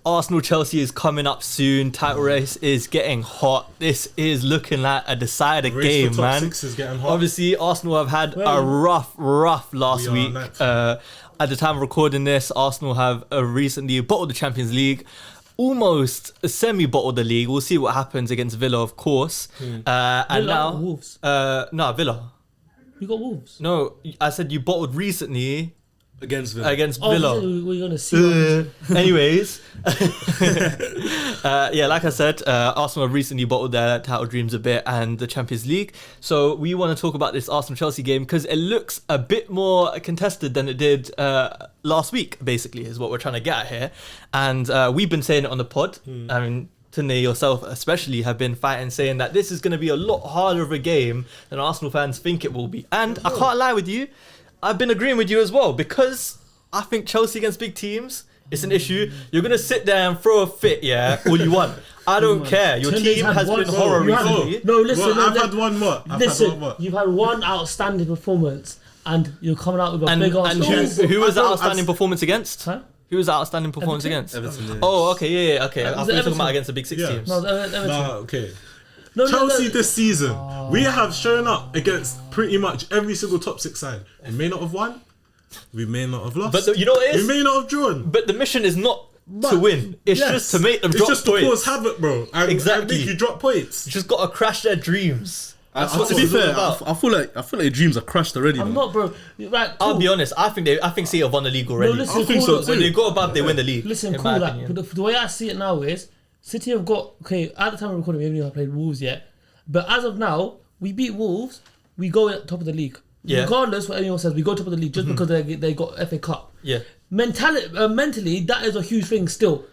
Arsenal-Chelsea is coming up soon. Title race is getting hot. This is looking like a decider game, for top man. six is getting hot. Obviously, Arsenal have had a rough last week. At the time of recording this, Arsenal have recently bottled the Champions League. Almost semi-bottled the league. We'll see what happens against Villa, of course. And Villa now... or Wolves? No, Villa. You got Wolves? No, I said you bottled recently... Against Villa. We're going to see. Anyways, like I said, Arsenal have recently bottled their title dreams a bit and the Champions League. So we want to talk about this Arsenal-Chelsea game because it looks a bit more contested than it did last week, basically, is what we're trying to get at here. And we've been saying it on the pod. I mean, Tune, yourself especially, have been fighting, saying that this is going to be a lot harder of a game than Arsenal fans think it will be. And I can't lie with you, I've been agreeing with you as well, because I think Chelsea against big teams, it's an issue. You're going to sit there and throw a fit, all you want. I don't care. Your team has been horror recently. I've had one more. You've had one outstanding performance and you're coming out with a big Arsenal. And who was the outstanding performance against? Huh? Who was the outstanding performance against? Everton. Oh, okay, okay. I thought you were talking about against the big six teams. Okay. Chelsea this season, we have shown up against pretty much every single top six side. We may not have won, we may not have lost, but you know what it is? We may not have drawn. But the mission is not to win. It's just to make them drop points. It's just to cause havoc, bro. Exactly. Make you drop points. You just got to crash their dreams. To be fair, I feel like dreams are crushed already. I'm not, bro. Right, cool. I'll be honest. I think City have won the league already. Listen, I think so too. When they go above, they win the league. Listen, cool. The way I see it now is City have got at the time of recording, we haven't even played Wolves yet, but as of now, we beat Wolves, we go at top of the league. Yeah. Regardless what anyone says, we go top of the league just because they got FA Cup. Yeah. Mentally, that is a huge thing still.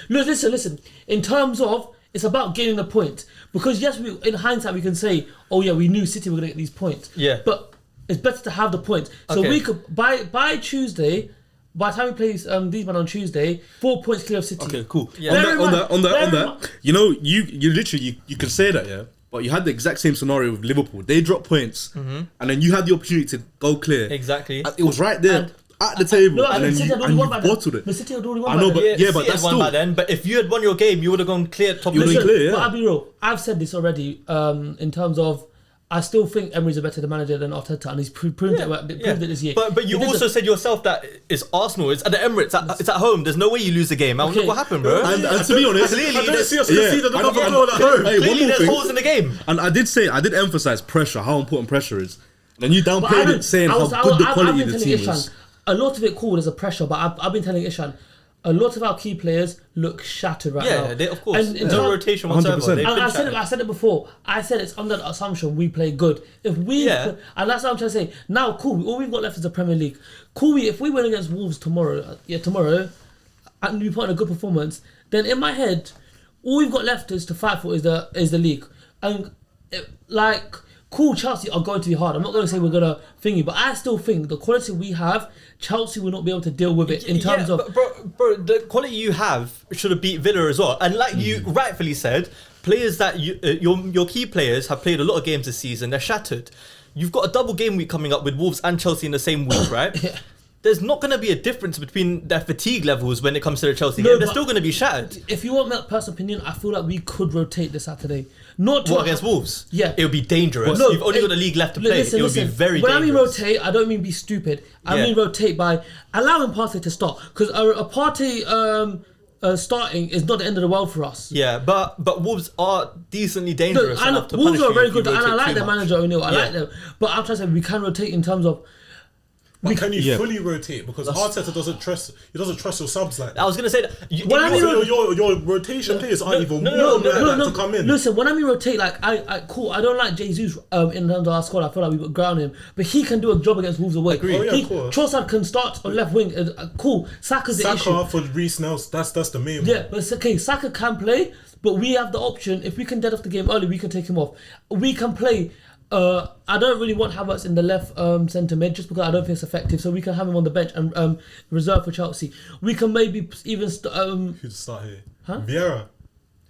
Listen. In terms of, it's about getting the point. Because yes, in hindsight, we can say, oh yeah, we knew City were going to get these points. Yeah. But it's better to have the points. So we could, by Tuesday, by the time we play these men on Tuesday, 4 points clear of City. Okay, cool. Yeah. On that, you know, you literally you can say that, yeah. But you had the exact same scenario with Liverpool. They dropped points, and then you had the opportunity to go clear. Exactly. It was right there at the table, and then you bottled it. The City had already won. I know, but that's won still. by then. But if you had won your game, you would have gone clear top. You would have clear, yeah. But I'll be real. I've said this already. In terms of, I still think Emery's a better manager than Arteta, and he's proved it this year. But you also said yourself that it's Arsenal. It's at the Emirates. It's at home. There's no way you lose the game. Look what happened, bro. And to be honest, clearly I don't see us conceding another goal at home. Hey, one more there's thing. holes in the game. And I did emphasize pressure, how important pressure is. And you downplayed it, saying how good the quality of the team is. A lot of it called as a pressure, but I've been telling Ishan, a lot of our key players look shattered right now. Yeah, they, of course. And no rotation whatsoever. I said it before. I said it's under the assumption we play good. And that's what I'm trying to say. Now, cool. All we've got left is the Premier League. Cool. If we win against Wolves tomorrow, and we put in a good performance, then in my head, all we've got left is to fight for is the league. And cool, Chelsea are going to be hard. I'm not going to say we're going to thingy, but I still think the quality we have, Chelsea will not be able to deal with it in terms of... Bro, the quality you have should have beat Villa as well. And like you rightfully said, players that your key players have played a lot of games this season, they're shattered. You've got a double game week coming up with Wolves and Chelsea in the same week, right? Yeah. There's not going to be a difference between their fatigue levels when it comes to the Chelsea game. They're still going to be shattered. If you want my personal opinion, I feel like we could rotate this Saturday. Against Wolves? Yeah. It would be dangerous. You've only got the league left to play. It would be very dangerous. When I mean rotate, I don't mean be stupid. I mean rotate by allowing Partey to start. Because a Partey starting is not the end of the world for us. Yeah, but Wolves are decently dangerous enough to punish you. Wolves are very good, and I like their manager O'Neill. I like them. But I'm trying to say we can rotate in terms of... But can you fully rotate? Because Arteta doesn't trust your subs like that. I was going to say that. Your rotation players aren't even to come in. Listen, when I mean rotate, I don't like Jesus in terms of our squad. I feel like we got ground him, but he can do a job against Wolves away. Trossard can start on left wing. Saka's the issue. Saka for Reece Nelson, that's the main one. Yeah, but Saka can play, but we have the option. If we can dead off the game early, we can take him off. We can play. I don't really want Havertz in the left centre mid just because I don't think it's effective. So we can have him on the bench and reserve for Chelsea. We can maybe even who'd start here? Huh? Vieira.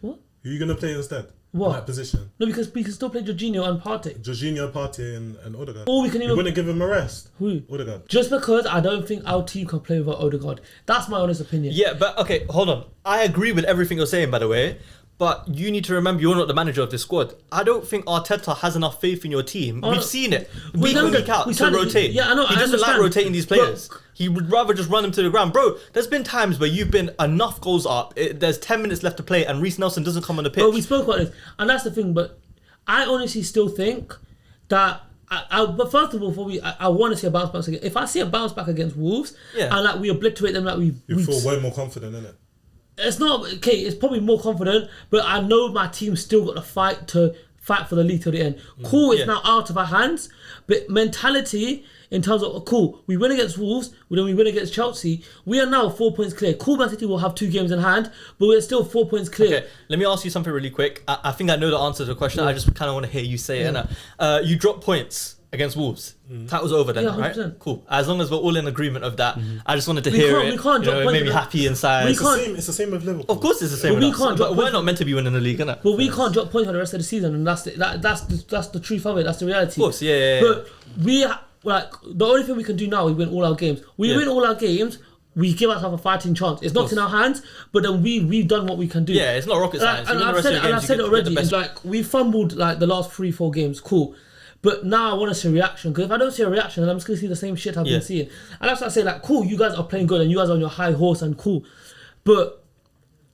What? Who are you gonna play instead? What? in that position. No, because we can still play Jorginho and Partey. Jorginho, Partey, and Odegaard. Or we can You even... wouldn't give him a rest. Who? Odegaard. Just because I don't think our team can play without Odegaard. That's my honest opinion. Yeah, but okay, hold on. I agree with everything you're saying, by the way. But you need to remember you're not the manager of this squad. I don't think Arteta has enough faith in your team. We've seen it week in, week out to rotate. Yeah, I know. He doesn't like rotating these players. He would rather just run them to the ground. Bro, there's been times where you've been enough goals up. There's 10 minutes left to play and Reece Nelson doesn't come on the pitch. But we spoke about this. And that's the thing. But I honestly still think that... but first of all, I want to see a bounce back again. If I see a bounce back against Wolves and like we obliterate them, like you feel way more confident, innit? It's not okay. It's probably more confident, but I know my team still got to fight for the league till the end. Cool, it's now out of our hands, but mentality in terms of cool, we win against Wolves, then we win against Chelsea. We are now 4 points clear. Cool, Man City will have 2 games in hand, but we're still 4 points clear. Okay, let me ask you something really quick. I think I know the answer to the question. I just kind of want to hear you say it. You drop points against Wolves. Title's over then, right? 100%. Cool. As long as we're all in agreement of that, I just wanted to hear it. We can't drop it points made me happy inside. It's the same with Liverpool. Of course, it's the same. But with we us. can't drop But we're points. not meant to be winning the league, innit? But we can't drop points for the rest of the season, and that's the truth of it. That's the reality. Of course, yeah. But the only thing we can do now is win all our games. We win all our games. We give ourselves a fighting chance. It's not in our hands, but then we've done what we can do. Yeah, it's not rocket science. And I've said it already. It's like we fumbled like the last 3-4 games. Cool. But now I want to see a reaction, because if I don't see a reaction, then I'm just going to see the same shit I've been seeing. And that's why I say, like, cool, you guys are playing good and you guys are on your high horse and cool. But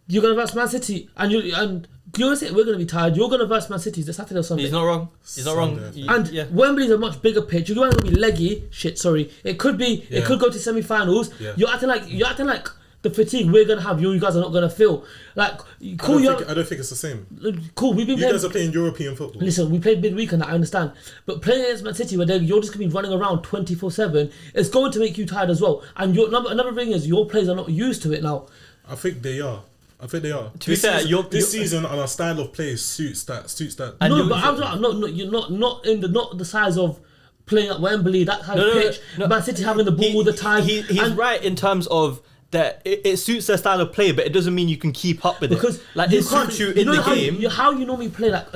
you're going to verse Man City and you're going to say we're going to be tired. You're going to verse Man City the Saturday or Sunday. He's not wrong. He's not wrong. And Wembley's a much bigger pitch. You're going to be leggy. Shit, sorry. It could go to semi-finals. Yeah. You're acting like the fatigue we're gonna have, you guys are not gonna feel. Like, cool. I don't think it's the same. Cool. We've been. You guys are playing European football. Listen, we played midweek and I understand, but playing against Man City where you're just gonna be running around 24/7, it's going to make you tired as well. And another thing is your players are not used to it now. I think they are. To be fair, this season and our style of play suits that. And no, but you're not the size of playing at Wembley, that kind of pitch. No. Man City having the ball all the time. He's right in terms of that it suits their style of play, but it doesn't mean you can keep up with because it. Like, it suits you in the game. How you normally play like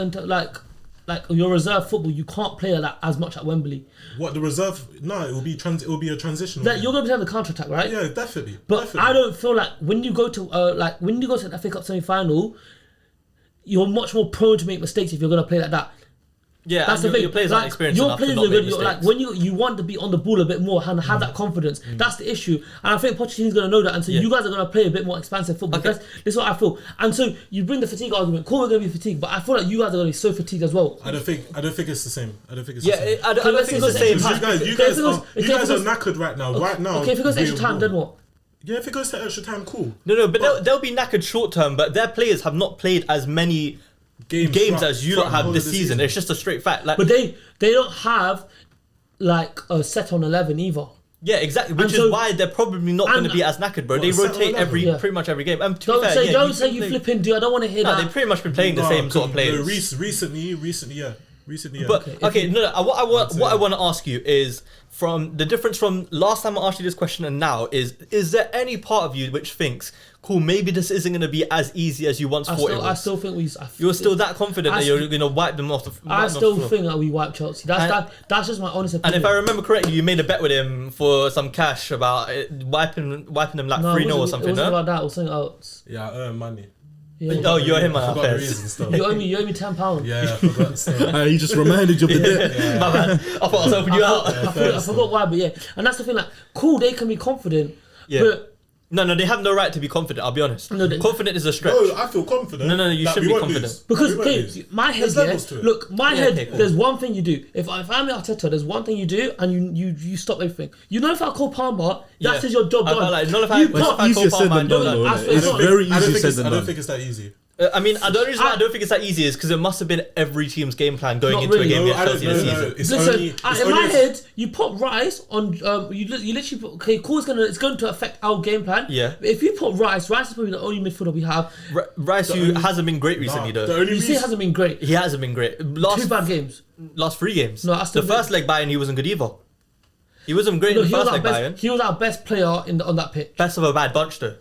your reserve football, you can't play like that as much at Wembley. What, the reserve? No, it will be a transition. That you're going to be able to counter attack, right? Yeah, definitely. But I don't feel like when you go to the FA Cup semi-final, you're much more prone to make mistakes if you're going to play like that. Yeah, that's the thing. Your players aren't experienced enough to not make mistakes. Like when you want to be on the ball a bit more and have that confidence. That's the issue, and I think Pochettino's going to know that, and so you guys are going to play a bit more expansive football. Okay. This is what I feel, and so you bring the fatigue argument. Cool, we're going to be fatigued, but I feel like you guys are going to be so fatigued as well. I don't think it's the same. I don't think it's the same. I don't think it's the same. You guys are knackered right now. Right now. Okay, if it goes extra time, then what? Yeah, if it goes to extra time, cool. No, but they'll be knackered short term. But their players have not played as many games as you lot have this season. It's just a straight fact. Like, but they don't have like a set on 11 either. Yeah, exactly. Which is why they're probably not going to be as knackered, bro. They rotate pretty much every game. Don't say you flipping do. I don't want to hear that. They've pretty much been playing the same sort of players. Recently, yeah. But what I want to ask you is, from the difference from last time I asked you this question and now is there any part of you which thinks, cool, maybe this isn't going to be as easy as you once thought it was? I still think you're still that confident that you're going to wipe them off the floor? I still think that we wipe Chelsea. That's just my honest opinion. And if I remember correctly, you made a bet with him for some cash about wiping them like 3-0 or something. It wasn't about that. It was something else. Yeah, I earn money. Yeah. Oh, you're him, man. You owe me £10. Yeah, I forgot. He just reminded you of the debt. Yeah. My bad. I thought I was helping you out. I forgot why, but yeah. And that's the thing, like, cool, they can be confident, but... No, they have no right to be confident, I'll be honest. Confident is a stretch. No, I feel confident. No, you should be confident. Because, my head, there's one thing you do. If I'm Arteta, there's one thing you do, and you stop everything. You know, if I call Palmer, that's your job done. It's very easy said than done. I don't think it's that easy. I mean, the only reason I don't think it's that easy is because it must have been every team's game plan going into a game against Chelsea this season. Listen, in my head, you put Rice on. You literally put. Okay, cool. It's going to affect our game plan. Yeah. But if you put Rice is probably the only midfielder we have. Rice, who hasn't been great recently, though. You say he hasn't been great. He hasn't been great. 2 bad games. Last 3 games. No, that's the first leg Bayern, he wasn't good either. He wasn't great in the first leg Bayern. He was our best player on that pitch. Best of a bad bunch, though.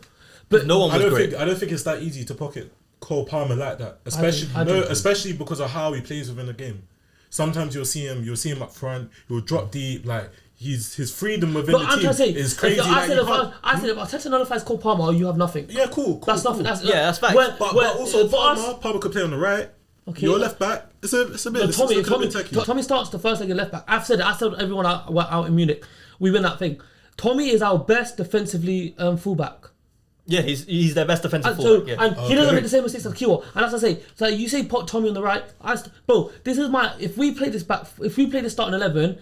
But no one was great. I don't think it's that easy to pocket Cole Palmer like that, especially because of how he plays within the game. Sometimes you'll see him up front. He'll drop deep. Like his freedom within the team is crazy. I said if Arteta nullifies Cole Palmer, you have nothing. Yeah, cool. That's nothing. That's facts. But also Palmer could play on the right. Okay. Your left back, it's a bit. Tommy starts the first leg in left back. I've said it. I told everyone out in Munich. We win that thing. Tommy is our best defensively fullback. Yeah, he's their best defensive forward. He doesn't make the same mistakes as Kiwa. And that's what I say. So you say put Tommy on the right. Bro, this is my. If we play this starting 11,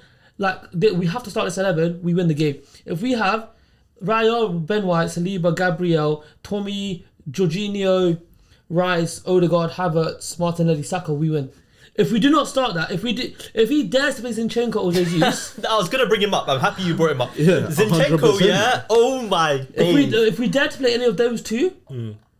we have to start this 11. We win the game. If we have Raya, Ben White, Saliba, Gabriel, Tommy, Jorginho, Rice, Odegaard, Havertz, Martinelli, Saka, we win. If we do not start that, if he dares to play Zinchenko or Jesus, I was gonna bring him up. I'm happy you brought him up. Yeah, Zinchenko, 100%. yeah. Oh my God. If we dare to play any of those two,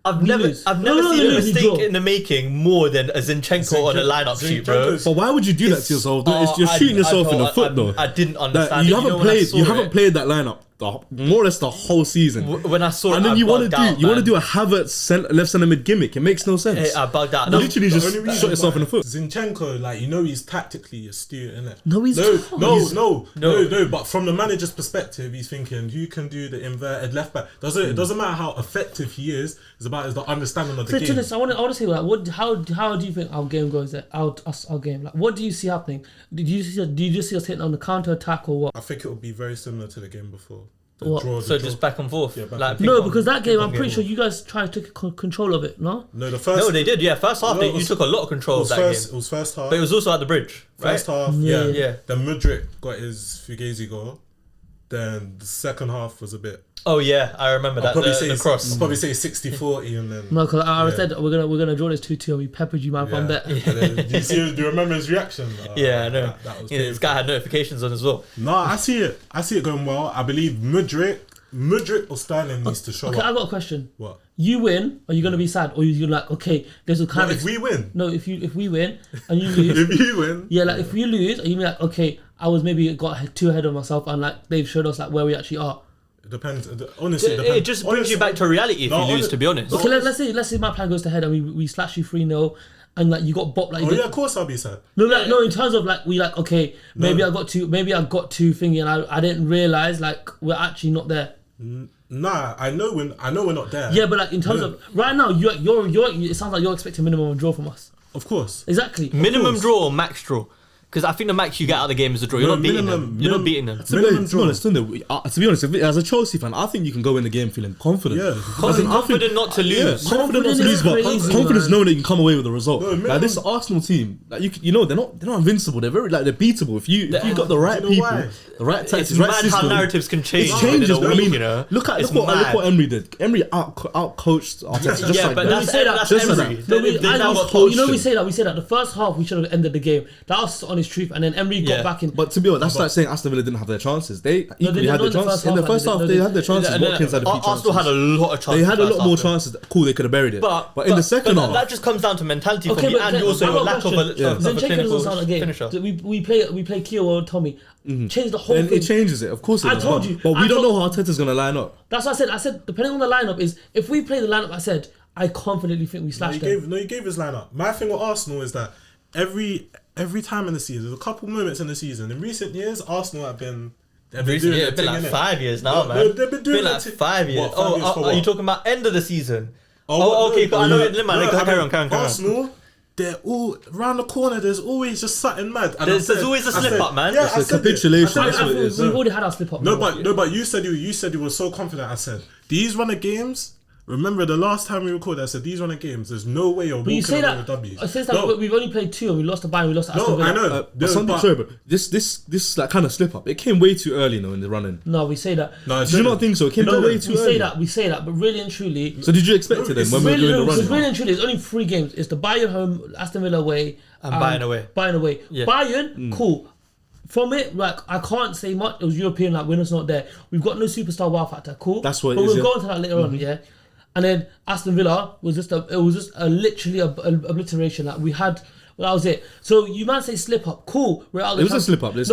I've never seen a mistake in the making more than a Zinchenko on a lineup sheet, bro. But why would you do that to yourself? You're shooting yourself in the foot, though. I didn't understand. You haven't played that lineup more or less the whole season. When I saw it, and then you want to do a Havertz left centre mid gimmick. It makes no sense. I bugged out. You literally just shot yourself in the foot. Zinchenko, he's tactically astute, innit? No, he's no. But from the manager's perspective, he's thinking who can do the inverted left back. It doesn't matter how effective he is. It's about the understanding of the game. I want to say how do you think our game goes? Our game. What do you see happening? Did you just see us hitting on the counter attack or what? I think it will be very similar to the game before. Just back and forth. Yeah, because that game, I'm pretty sure you guys tried to take control of it. No, they did. Yeah, first half you took a lot of control of that game. It was first half, but it was also at the bridge. First right? half, yeah. Then Mudryk got his Fugazi goal. Then the second half was a bit. Oh yeah, I remember that. The cross. I'll probably say 60-40 and then. No, because I said we're gonna draw this 2-2 and we peppered you, man, from bet. Do you remember his reaction? Yeah, I know. This guy had notifications on as well. No, I see it going well. I believe Mudryk or Sterling needs to show up. Okay, I got a question. What? You win, are you gonna be sad, or you're like, okay, there's a kind of. If we win? No, if we win and you lose. If you win? Yeah, if we lose, are you like, okay, I was maybe got too ahead of myself, and they've showed us where we actually are. It depends. Honestly, it just brings you back to reality if you lose. To be honest. Okay, let's say my plan goes to head and we slash you 3-0. And you got bopped of course I'll be sad. No, in terms of okay, maybe I got too thingy and I didn't realise we're actually not there. Nah, I know we're not there. Yeah, but in terms of right now, you're it sounds like you're expecting minimum of draw from us. Of course. Exactly. Minimum draw or max draw? Because I think the max you get out of the game is a draw. You're not beating them. You're not beating them. To be honest, as a Chelsea fan, I think you can go in the game feeling confident. Yeah, confident not to lose. Yeah, confident not to lose, but confidence knowing that you can come away with a result. This Arsenal team, they're not invincible. They're very they're beatable. If you got the right people, the right tactics, it's right mad system, how narratives can change. It changes. In a week, look what Emery did. Emery out coached Arteta. Yeah, but that's Emery. We say that the first half we should have ended the game. That was on his truth, and then Emery got back in. But to be honest, that's like saying Aston Villa didn't have their chances. They equally had their chances. In the first half, they had their chances. Watkins had a few chances. Arsenal had a lot of chances. They had a lot more chances. Cool, they could have buried it. But in the second half, that just comes down to mentality for me, and also a lack of a clinical finisher. We play Keo or Tommy. Change the whole thing. It changes it. Of course it does. I told you. But we don't know how Arteta's going to line up. That's what I said. I said, depending on the lineup, is if we play the lineup I said, I confidently think we slash them. You gave his lineup. My thing with Arsenal is that every time in the season, there's a couple moments in the season. In recent years, Arsenal have been... It's been like 5 years now, man. They've been doing like 5 years. Are you talking about end of the season? Okay. I know it. Carry on. Arsenal, they're all around the corner. There's always just something mad. And there's always a slip up, man. Yeah, it's a capitulation. We've already had our slip up. No, but you said you were so confident. I said these run of games. Remember the last time we recorded, I said these run of games. There's no way you're walking away with W's. I said that we've only played 2 and we lost to Bayern. We lost to Aston Villa. I know. But this like kind of slip up. It came way too early, in the running. No, we say that. No, do you not think so? It came way too early. We say that, but really and truly. So did you expect it then when we were doing the running? Really and truly, it's only 3 games. It's the Bayern home, Aston Villa away, and Bayern away. Yeah. Bayern, cool. From it, I can't say much. It was European, winners not there. We've got no superstar wow factor. Cool. That's what. But we'll go into that later on. Yeah. And then Aston Villa was just literally a obliteration that we had. Well, that was it. So you might say slip up, cool. We're out. It was a slip up. We're out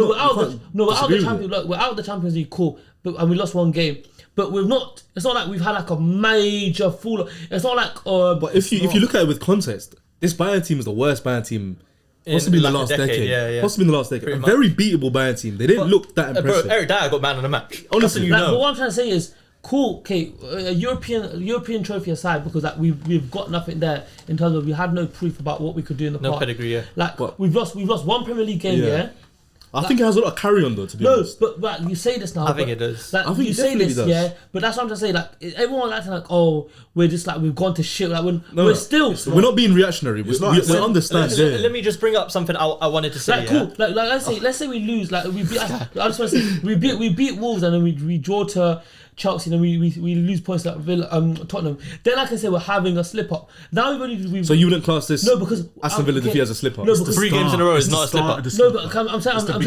the Champions League, cool. And we lost 1 game. but we've not. It's not like we've had like a major fall. It's not like. But if you look at it with context, this Bayern team is the worst Bayern team. Possibly in the last decade. Possibly in the last decade. A very beatable Bayern team. They didn't look that impressive. Bro, Eric Dyer got man of the match. Honestly, but what I'm trying to say is, cool. Okay, European trophy aside, because like we've got nothing there in terms of we had no proof about what we could do in the past. No pedigree. Yeah. Like we've lost one Premier League game. Yeah. I think it has a lot of carry on though. To be honest. But you say this now. I think it does. Like, I think you it say this, does. yeah. But that's what I'm trying to say. Like everyone's acting like, oh, we're just like we've gone to shit. Like we're still. We're not being reactionary. We understand. Let me just bring up something I wanted to say. Like cool. Like let's say we lose. Like we beat. I just want to say we beat Wolves and then we draw to Chelsea and then we lose points at Tottenham. Then I can say we're having a slip up. Now So you wouldn't class this? No, because Aston Villa defeat as a slip up. No, because 3 games in a row is not a slip up. No, but I'm saying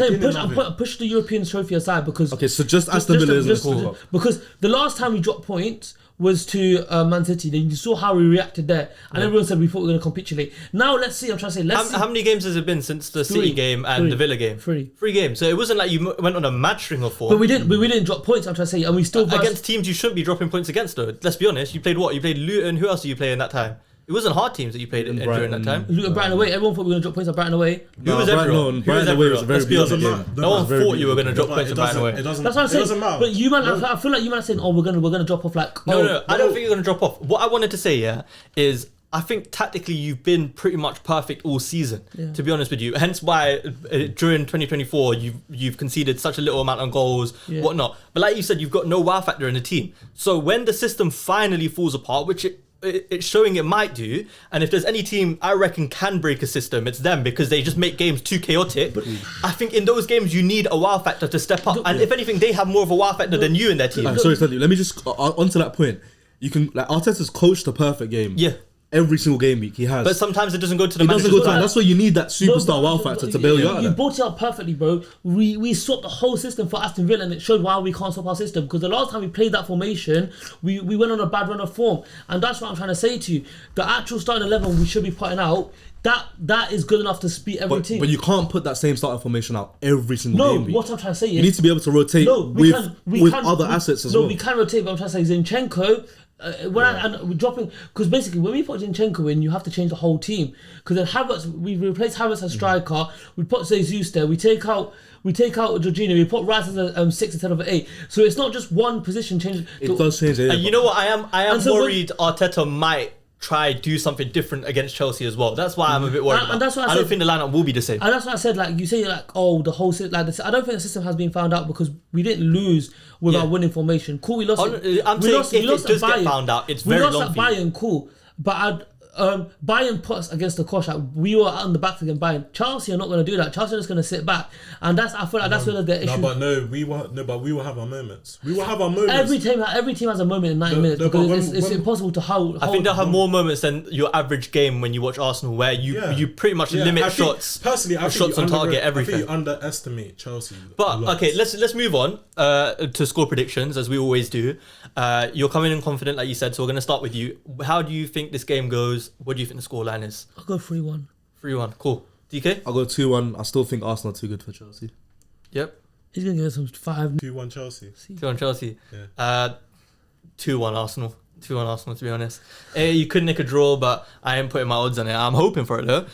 push the European trophy aside because so just Aston Villa is a slip up. Because the last time we dropped points was to Man City. Then you saw how we reacted there, and everyone said we thought we were going to capitulate. Now let's see. I'm trying to say how many games has it been since the City game and the Villa game? 3 games. So it wasn't like you went on a mad string of 4. But we didn't drop points. I'm trying to say, and we still against teams you shouldn't be dropping points against. Though let's be honest, you played what? You played Luton. Who else did you play in that time? It wasn't hard teams that you played during that time. Luton, Brighton away. Everyone thought we were going to drop points at Brighton away. Who was everyone? Brighton away was a very beautiful game. No one thought you were going to drop points at Brighton away. That's what I'm saying. But you man, I feel like you man are saying, oh, we're gonna drop off like. No, I don't think you're going to drop off. What I wanted to say, is I think tactically you've been pretty much perfect all season, to be honest with you. Hence why during 2024 you've conceded such a little amount of goals, whatnot. But like you said, you've got no wow factor in the team. So when the system finally falls apart, which it's showing it might do, and if there's any team I reckon can break a system, it's them, because they just make games too chaotic. I think in those games you need a wow factor to step up, and if anything they have more of a wow factor than you in their team. Sorry, let me just onto that point. You can Arteta's coached a perfect game. Every single game week he has. But sometimes it doesn't go to the manager's plan. That's why you need that superstar wow factor to bail you out. You brought it up perfectly, bro. We swapped the whole system for Aston Villa and it showed why we can't swap our system. Because the last time we played that formation, we went on a bad run of form. And that's what I'm trying to say to you. The actual starting 11 we should be putting out, that is good enough to beat every team. But you can't put that same starting formation out every single game week. No, what I'm trying to say is... You need to be able to rotate with other assets as well. No, we can rotate, but I'm trying to say Zinchenko... we're dropping, because basically when we put Zinchenko in, you have to change the whole team. Because then Havertz, we replace Havertz as striker, we put Jesus there, we take out Jorginho, we put Rice as a 6 instead of an 8. So it's not just one position change. It does change it. And you know what? I am worried Arteta might try do something different against Chelsea as well. That's why I'm a bit worried. And that's why I don't think the lineup will be the same. And that's why I said, like, you say, like, oh, the whole system, like, I don't think the system has been found out because we didn't lose with our winning formation. Cool, we lost. I'm saying if it does get found out, it's very long. We lost at Bayern, cool, but Bayern put us against the cosh. Like, we were on the back against Bayern. Chelsea are not going to do that. Chelsea are just going to sit back, and I feel like that's where the issue. We will have our moments. We will have our moments. Every team has a moment in 90 minutes because it's impossible to hold. I think they'll have more moments than your average game when you watch Arsenal, where you pretty much limit shots. Personally, I think shots on target, everything. I think you underestimate Chelsea. But okay, let's move on to score predictions as we always do. You're coming in confident, like you said, so we're going to start with you. How do you think this game goes? What do you think the scoreline is? I'll go 3-1. 3-1, cool. DK? I'll go 2-1. I still think Arsenal are too good for Chelsea. Yep. He's going to give us some 5. 2-1 Chelsea. 2-1 Chelsea. Yeah. 2-1 Arsenal. 2-1 Arsenal, to be honest. You could nick a draw, but I ain't putting my odds on it. I'm hoping for it, though.